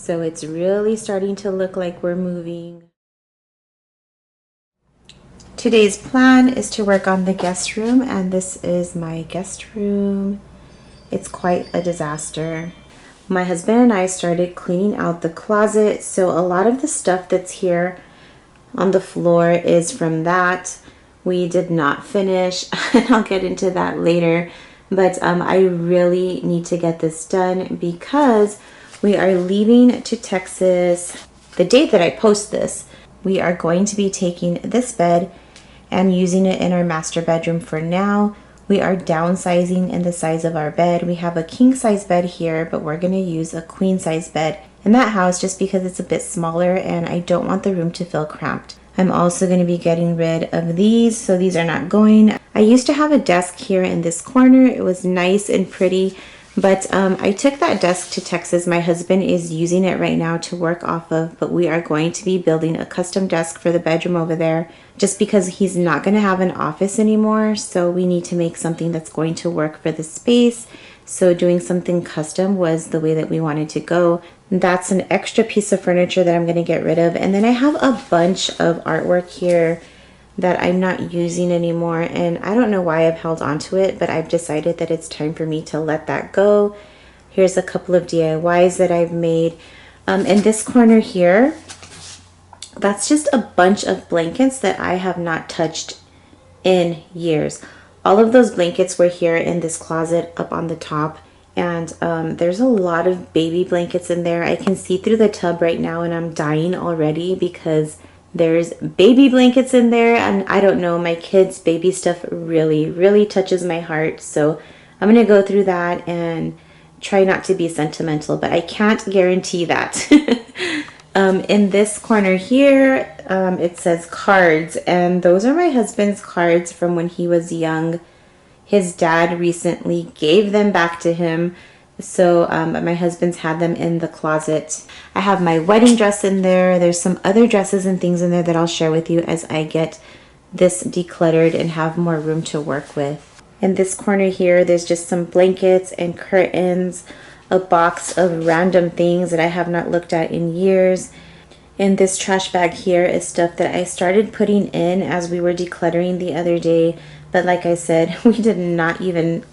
So it's really starting to look like we're moving. Today's plan is to work on the guest room, and this is my guest room. It's quite a disaster. My husband and I started cleaning out the closet, so a lot of the stuff that's here on the floor is from that. We did not finish, and I'll get into that later. But I really need to get this done because we are leaving to Texas. The date that I post this, we are going to be taking this bed and using it in our master bedroom for now. We are downsizing in the size of our bed. We have a king size bed here, but we're going to use a queen size bed in that house just because it's a bit smaller and I don't want the room to feel cramped. I'm also going to be getting rid of these, so these are not going. I used to have a desk here in this corner. It was nice and pretty, but I took that desk to Texas. My husband is using it right now to work off of, but we are going to be building a custom desk for the bedroom over there just because he's not going to have an office anymore, so we need to make something that's going to work for the space. So doing something custom was the way that we wanted to go. That's an extra piece of furniture that I'm going to get rid of. And then I have a bunch of artwork here that I'm not using anymore. And I don't know why I've held on to it, but I've decided that it's time for me to let that go. Here's a couple of DIYs that I've made. In this corner here, that's just a bunch of blankets that I have not touched in years. All of those blankets were here in this closet up on the top. And there's a lot of baby blankets in there. I can see through the tub right now and I'm dying already because there's baby blankets in there. And I don't know, my kids' baby stuff really touches my heart. So I'm going to go through that and try not to be sentimental, but I can't guarantee that. In this corner here, it says cards, and those are my husband's cards from when he was young. His dad recently gave them back to him, so my husband's had them in the closet. I have my wedding dress in there. There's some other dresses and things in there that I'll share with you as I get this decluttered and have more room to work with. In this corner here, there's just some blankets and curtains, a box of random things that I have not looked at in years. In this trash bag here is stuff that I started putting in as we were decluttering the other day. But like I said, we did not even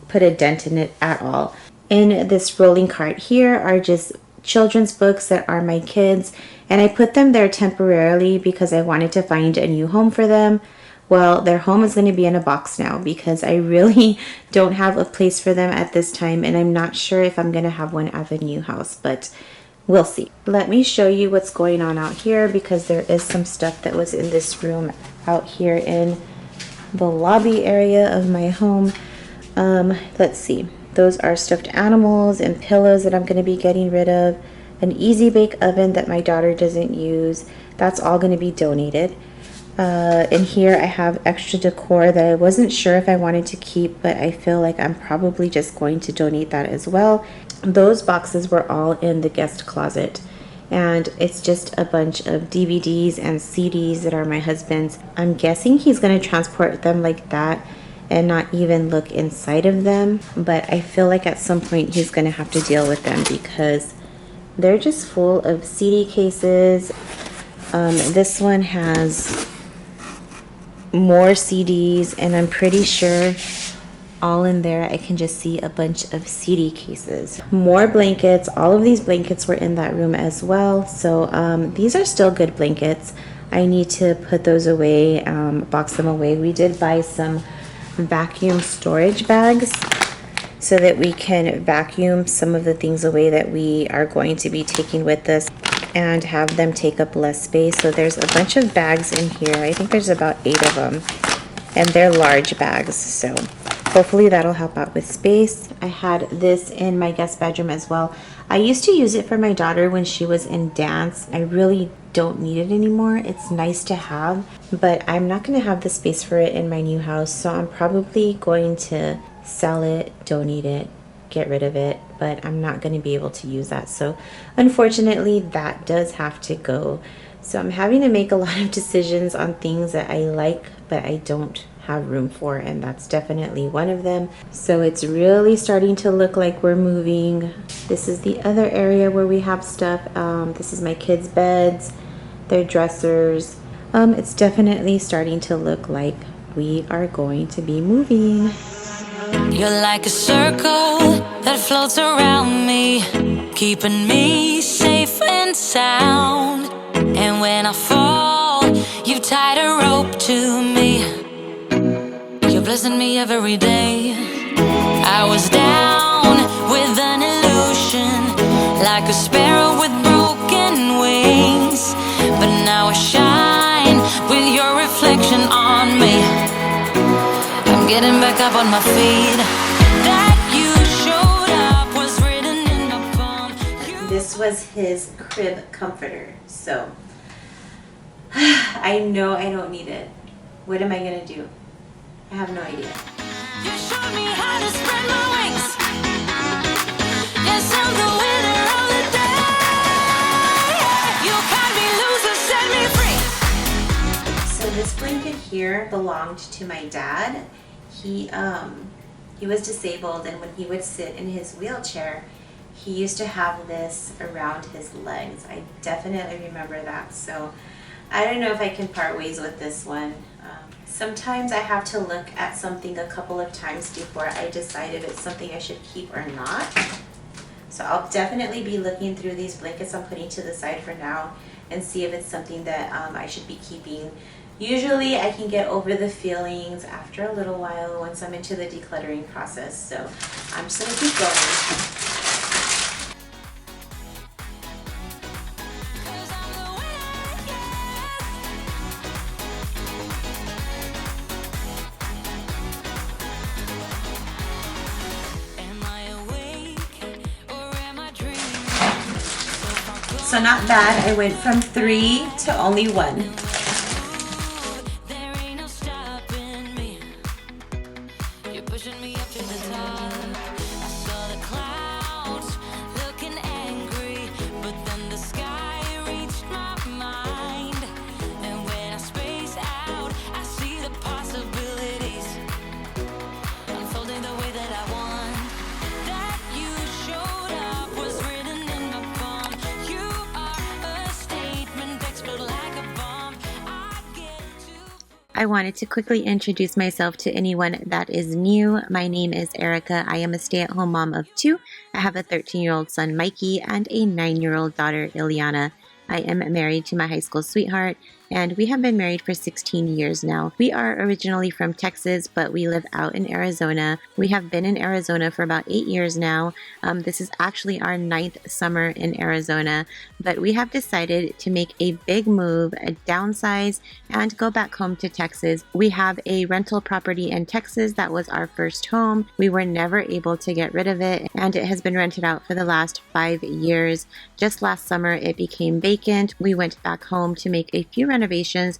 put a dent in it at all. In this rolling cart here are just children's books that are my kids. And I put them there temporarily because I wanted to find a new home for them. Well, their home is going to be in a box now because I really don't have a place for them at this time. And I'm not sure if I'm going to have one at the new house, but we'll see. Let me show you what's going on out here because there is some stuff that was in this room out here in the lobby area of my home. Let's see. Those are stuffed animals and pillows that I'm going to be getting rid of. An easy bake oven that my daughter doesn't use. That's all going to be donated. In here I have extra decor that I wasn't sure if I wanted to keep, but I feel like I'm probably just going to donate that as well. Those boxes were all in the guest closet. And it's just a bunch of DVDs and CDs that are my husband's. I'm guessing he's going to transport them like that and not even look inside of them. But I feel like at some point he's going to have to deal with them because they're just full of CD cases. This one has more CDs, and I'm pretty sure all in there I can just see a bunch of CD cases. More blankets. All of these blankets were in that room as well, so these are still good blankets. I need to put those away, box them away. We did buy some vacuum storage bags so that we can vacuum some of the things away that we are going to be taking with us and have them take up less space. So there's a bunch of bags in here. I think there's about 8 of them, and they're large bags, so hopefully that'll help out with space. I had this in my guest bedroom as well. I used to use it for my daughter when she was in dance. I really don't need it anymore. It's nice to have, but I'm not going to have the space for it in my new house, so I'm probably going to sell it, donate it, get rid of it, but I'm not going to be able to use that. So unfortunately that does have to go. So I'm having to make a lot of decisions on things that I like but I don't have room for, and that's definitely one of them. So it's really starting to look like we're moving. This is the other area where we have stuff. This is my kids' beds, their dressers. It's definitely starting to look like we are going to be moving. You're like a circle that floats around me, keeping me safe and sound. And when I fall, you tied a rope to me. You're blessing me every day. I was down with an illusion, like a sparrow with broken wings, but now I shine with your reflection on me. I'm getting back up on my feet. That you showed up was written in my palm. This was his crib comforter, so I know I don't need it. What am I gonna do? I have no idea. You showed me how to spread my wings. Yes, I'm the winner of the day. You cut me loose and set me free. So this blanket here belonged to my dad. He was disabled, and when he would sit in his wheelchair, he used to have this around his legs. I definitely remember that. So I don't know if I can part ways with this one. Sometimes I have to look at something a couple of times before I decide if it's something I should keep or not. So I'll definitely be looking through these blankets I'm putting to the side for now and see if it's something that I should be keeping. Usually I can get over the feelings after a little while once I'm into the decluttering process. So I'm just gonna keep going. So not bad, I went from 3 to only 1. I wanted to quickly introduce myself to anyone that is new. My name is Erica. I am a stay-at-home mom of 2. I have a 13-year-old son, Mikey, and a 9-year-old daughter, Ileana. I am married to my high school sweetheart, and we have been married for 16 years now. We are originally from Texas, but we live out in Arizona. We have been in Arizona for about 8 years now. This is actually our 9th summer in Arizona, but we have decided to make a big move, downsize, and go back home to Texas. We have a rental property in Texas that was our first home. We were never able to get rid of it, and it has been rented out for the last 5 years. Just last summer, it became vacant. We went back home to make a few renovations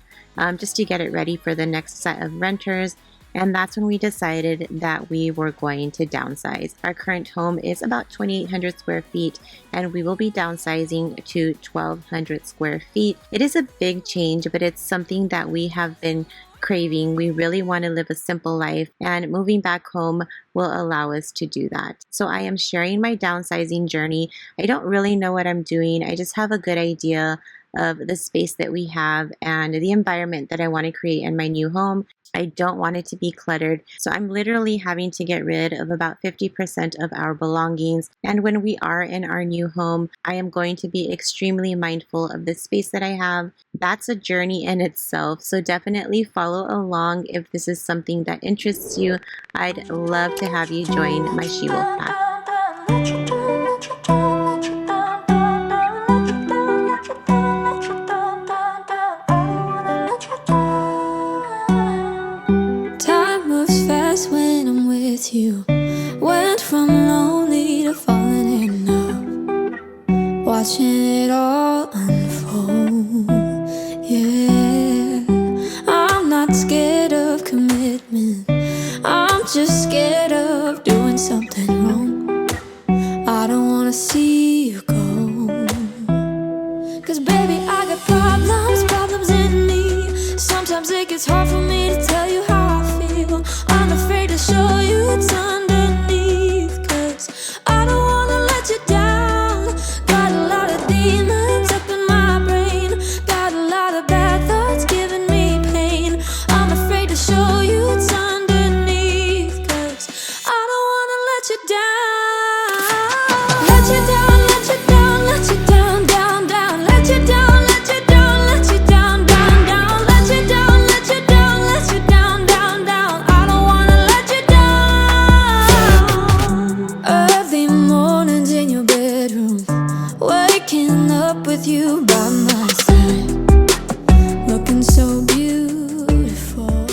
just to get it ready for the next set of renters, and that's when we decided that we were going to downsize. Our current home is about 2,800 square feet, and we will be downsizing to 1,200 square feet. It is a big change, but it's something that we have been craving. We really want to live a simple life, and moving back home will allow us to do that. So I am sharing my downsizing journey. I don't really know what I'm doing. I just have a good idea of the space that we have and the environment that I want to create in my new home. I don't want it to be cluttered, so I'm literally having to get rid of about 50% of our belongings. And when we are in our new home, I am going to be extremely mindful of the space that I have. That's a journey in itself, so definitely follow along if this is something that interests you. I'd love to have you join my SheWolf pack. You went from lonely to falling in love, watching it all unfold. Yeah, I'm not scared of commitment, I'm just scared of doing something wrong. I don't wanna see you go, 'cause baby I got problems in me. Sometimes it gets hard for me to tell you how I feel. waking up with you by my side, looking so beautiful.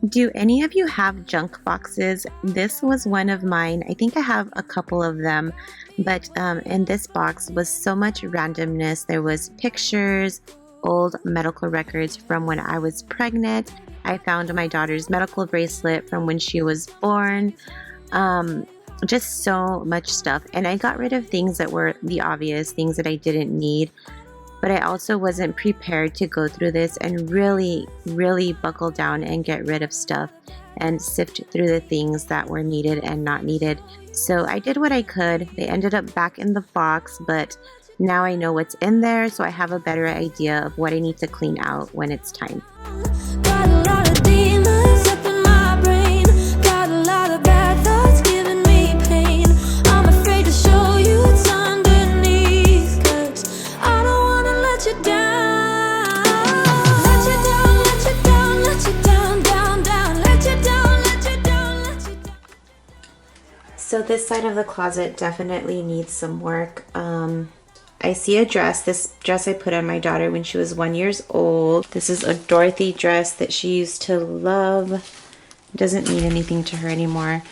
Do any of you have junk boxes? This was one of mine. I think I have a couple of them, but in this box was so much randomness. There was pictures, old medical records from when I was pregnant. I found my daughter's medical bracelet from when she was born. Just so much stuff. And I got rid of things that were the obvious, things that I didn't need. But I also wasn't prepared to go through this and really, really buckle down and get rid of stuff and sift through the things that were needed and not needed. So I did what I could. They ended up back in the box, but now I know what's in there, so I have a better idea of what I need to clean out when it's time. Got a lot of demons up in my brain, got a lot of bad thoughts giving me pain. I'm afraid to show you what's underneath, 'cause I don't wanna let you down. Let you down, let you down, let you down, down, down, let you down, let you down, let you down. So this side of the closet definitely needs some work. I see a dress. This dress I put on my daughter when she was 1 year old. This is a Dorothy dress that she used to love. It doesn't mean anything to her anymore.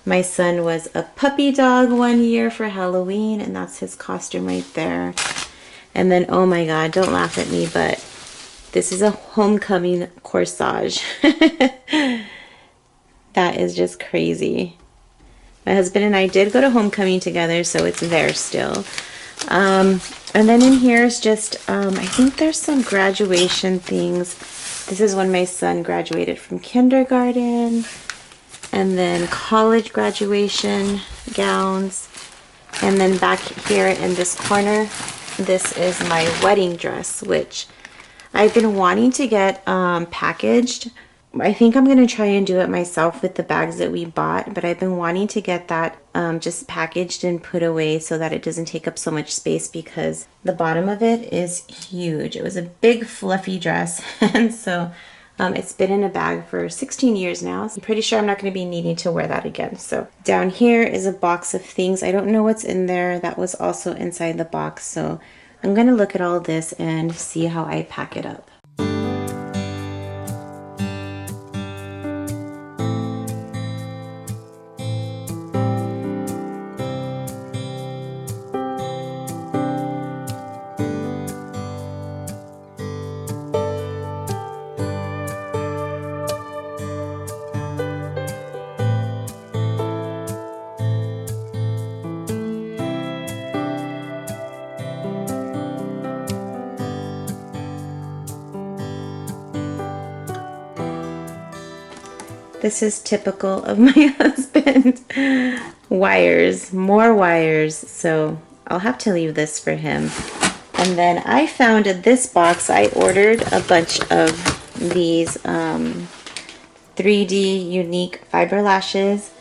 My son was a puppy dog 1 year for Halloween, and that's his costume right there. And then, oh my God, don't laugh at me, but this is a homecoming corsage. That is just crazy. My husband and I did go to homecoming together, so it's there still. And then in here is just, I think there's some graduation things. This is when my son graduated from kindergarten, and then college graduation gowns. And then back here in this corner, this is my wedding dress, which I've been wanting to get packaged. I think I'm going to try and do it myself with the bags that we bought, but I've been wanting to get that just packaged and put away so that it doesn't take up so much space, because the bottom of it is huge. It was a big fluffy dress, and so it's been in a bag for 16 years now. So I'm pretty sure I'm not going to be needing to wear that again. So down here is a box of things. I don't know what's in there. That was also inside the box. So I'm going to look at all this and see how I pack it up. This is typical of my husband. Wires, more wires. So I'll have to leave this for him. And then I found in this box, I ordered a bunch of these 3D unique fiber lashes.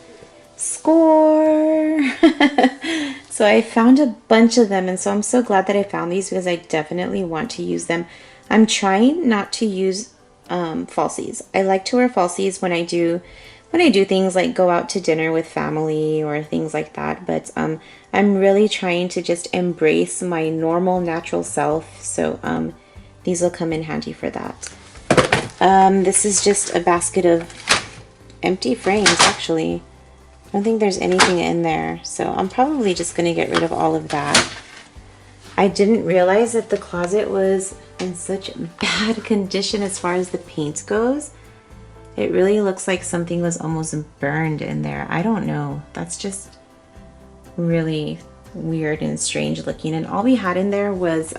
Score! So I found a bunch of them, and so I'm so glad that I found these, because I definitely want to use them. I'm trying not to use falsies. I like to wear falsies when I do things like go out to dinner with family or things like that, but I'm really trying to just embrace my normal natural self, so these will come in handy for that. This is just a basket of empty frames, actually. I don't think there's anything in there, so I'm probably just going to get rid of all of that. I didn't realize that the closet was in such bad condition as far as the paint goes. It really looks like something was almost burned in there. I don't know. That's just really weird and strange looking. And all we had in there was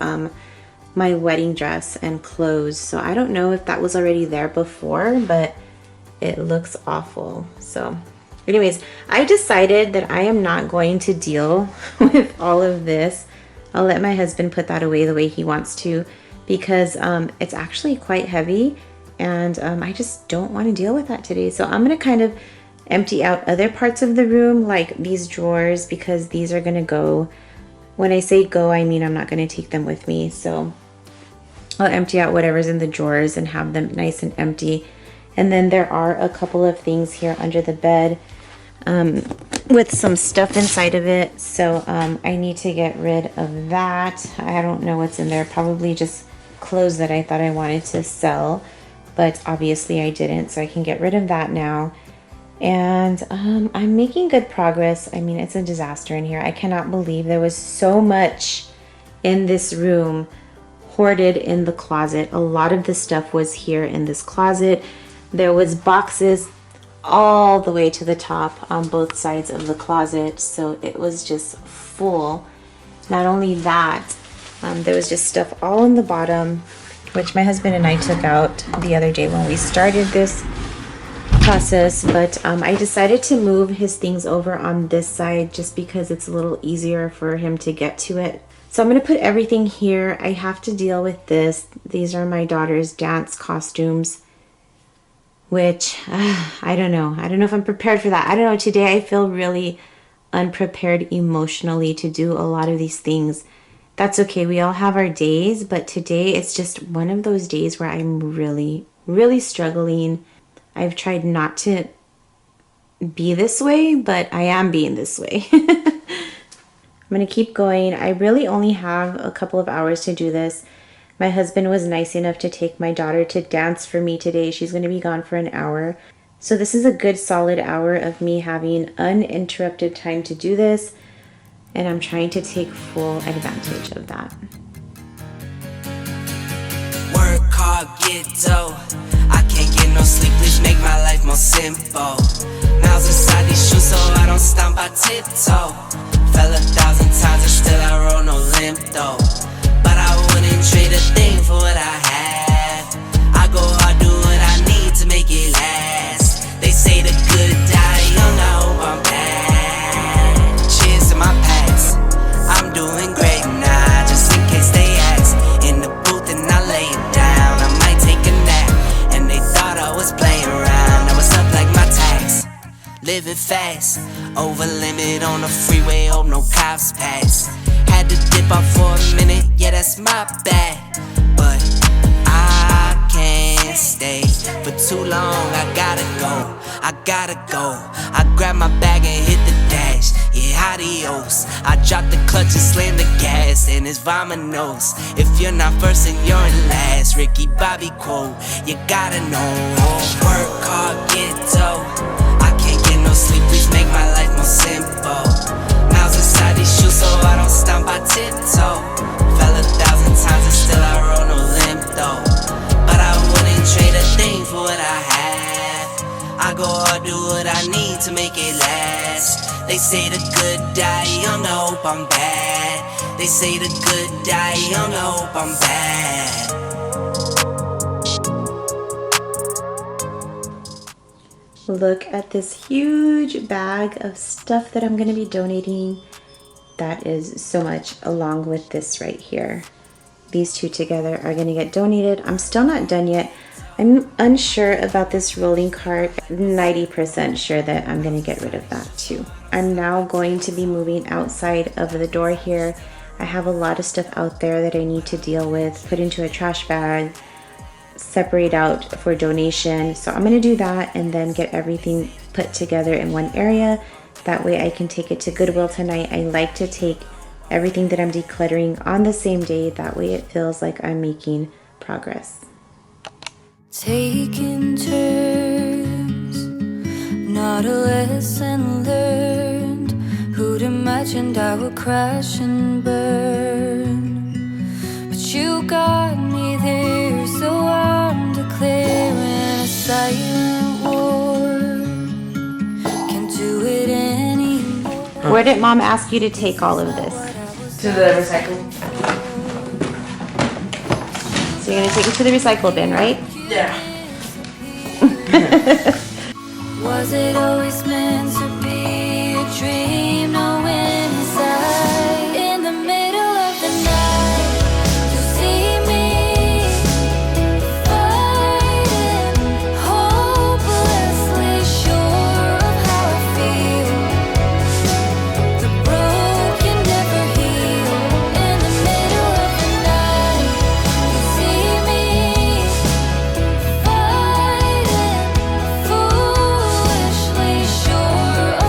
my wedding dress and clothes. So I don't know if that was already there before, but it looks awful. So anyways, I decided that I am not going to deal with all of this. I'll let my husband put that away the way he wants to, because it's actually quite heavy, and I just don't want to deal with that today. So I'm going to kind of empty out other parts of the room, like these drawers, because these are going to go. When I say go, I mean I'm not going to take them with me. So I'll empty out whatever's in the drawers and have them nice and empty. And then there are a couple of things here under the bed. with some stuff inside of it. So I need to get rid of that. I don't know what's in there. Probably just clothes that I thought I wanted to sell, but obviously I didn't. So I can get rid of that now. And I'm making good progress. I mean, it's a disaster in here. I cannot believe there was so much in this room hoarded in the closet. A lot of the stuff was here in this closet. There was boxes all the way to the top on both sides of the closet, so it was just full. Not only that, there was just stuff all in the bottom, which my husband and I took out the other day when we started this process, but I decided to move his things over on this side just because it's a little easier for him to get to it. So I'm going to put everything here. I have to deal with this. These are my daughter's dance costumes, which I don't know. I don't know if I'm prepared for that. I don't know. Today I feel really unprepared emotionally to do a lot of these things. That's okay. We all have our days, but today it's just one of those days where I'm really, really struggling. I've tried not to be this way, but I am being this way. I'm going to keep going. I really only have a couple of hours to do this. My husband was nice enough to take my daughter to dance for me today. She's going to be gone for an hour. So this is a good solid hour of me having uninterrupted time to do this. And I'm trying to take full advantage of that. Work hard, get dough. I can't get no sleep, please make my life more simple. Miles inside these shoes so I don't stomp, I tiptoe. Fell 1,000 times and still I roll no limp though. But I wouldn't trade a thing for what I have. I go hard, do what I need to make it last. They say the good die young, I hope I'm bad. Cheers to my past, I'm doing great now, just in case they ask. In the booth and I lay it down, I might take a nap. And they thought I was playing around, I was up like my tax. Living fast, over limit on the freeway, hope no cops pass. Had to dip off for a minute, yeah that's my bad. But I can't stay for too long, I gotta go, I gotta go. I grab my bag and hit the dash, yeah adios. I drop the clutch and slam the gas, and it's vamonos. If you're not first and you're in last, Ricky Bobby quote, you gotta know. Work hard, get dough. I can't get no sleep, please make my life more simple. Miles inside these shoes so I don't stomp, I tiptoe. Fell 1,000 times and still I roll no limp though. But I wouldn't trade a thing for what I have. I go hard, do what I need to make it last. They say the good die young, I hope I'm bad. They say the good die young, I hope I'm bad. Look at this huge bag of stuff that I'm going to be donating. That is so much, along with this right here. These two together are going to get donated. I'm still not done yet. I'm unsure about this rolling cart. 90% sure that I'm going to get rid of that too. I'm now going to be moving outside of the door here. I have a lot of stuff out there that I need to deal with, put into a trash bag, separate out for donation. So I'm going to do that and then get everything put together in one area. That way I can take it to Goodwill tonight. I like to take everything that I'm decluttering on the same day. That way it feels like I'm making progress. Taking turns, not a lesson learned. Who'd imagined I would crash and burn? But you got me there, so I'm declaring a silent war. Can't do it anymore. Where did Mom ask you to take all of this? To the recycle. So you're going to take it to the recycle bin, right? Yeah. Was it always meant to be a dream? Knowing inside, in the middle of the night, you see me fighting, hopelessly sure of how I feel. The broken never heal. In the middle of the night, you see me fighting, foolishly sure of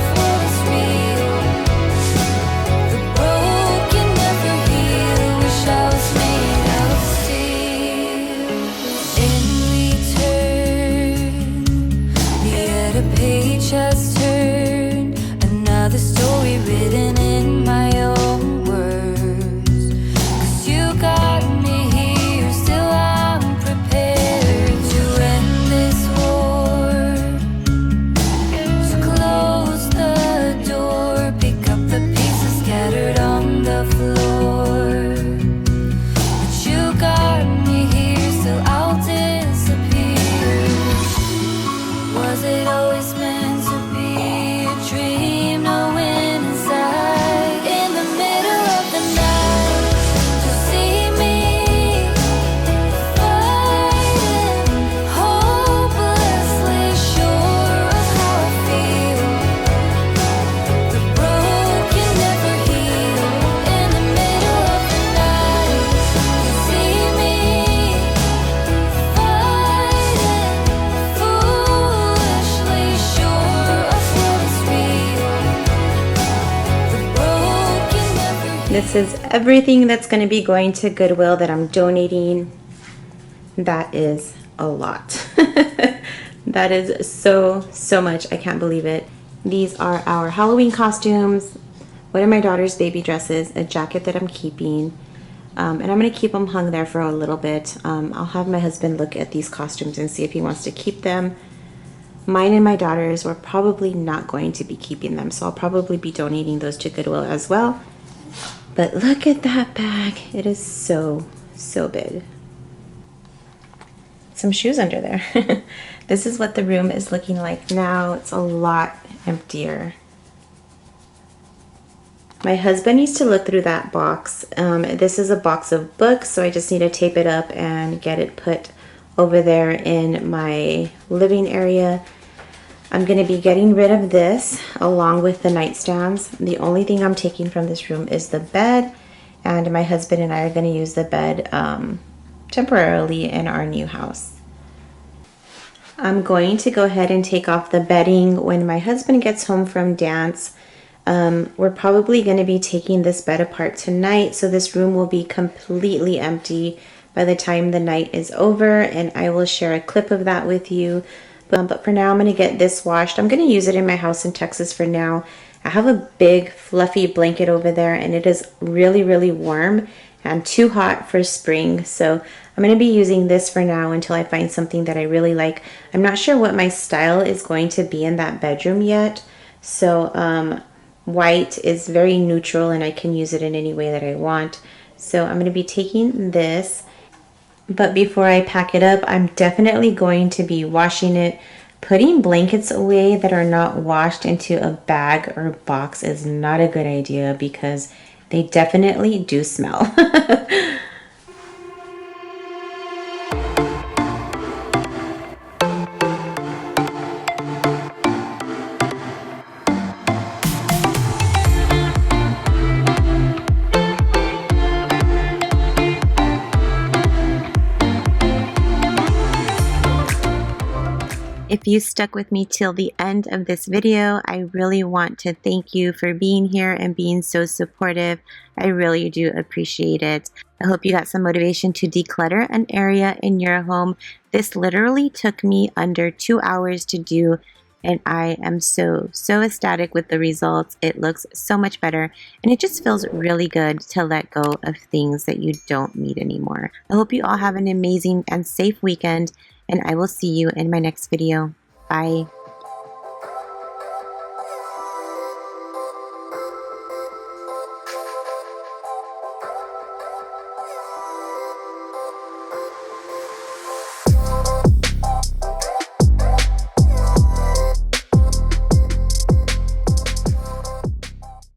This is everything that's going to be going to Goodwill that I'm donating. That is a lot. That is so much. I can't believe it. These are our Halloween costumes, one of my daughter's baby dresses, a jacket that I'm keeping, and I'm going to keep them hung there for a little bit. I'll have my husband look at these costumes and see if he wants to keep them. Mine and my daughter's, we're probably not going to be keeping them, so I'll probably be donating those to Goodwill as well. But look at that bag. It is so big. Some shoes under there. This is what the room is looking like now. It's a lot emptier. My husband needs to look through that box. This is a box of books, so I just need to tape it up and get it put over there in my living area. I'm going to be getting rid of this along with the nightstands. The only thing I'm taking from this room is the bed, and my husband and I are going to use the bed temporarily in our new house. I'm going to go ahead and take off the bedding when my husband gets home from dance. We're probably going to be taking this bed apart tonight, so this room will be completely empty by the time the night is over, and I will share a clip of that with you. But for now, I'm going to get this washed. I'm going to use it in my house in Texas for now. I have a big fluffy blanket over there, and it is really warm and too hot for spring, so I'm going to be using this for now until I find something that I really like. I'm not sure what my style is going to be in that bedroom yet, so white is very neutral and I can use it in any way that I want. So I'm going to be taking this, but before I pack it up, I'm definitely going to be washing it. Putting blankets away that are not washed into a bag or box is not a good idea because they definitely do smell. If you stuck with me till the end of this video, I really want to thank you for being here and being so supportive. I really do appreciate it. I hope you got some motivation to declutter an area in your home. This literally took me under 2 hours to do, and I am so ecstatic with the results. It looks so much better, and it just feels really good to let go of things that you don't need anymore. I hope you all have an amazing and safe weekend, and I will see you in my next video. Bye.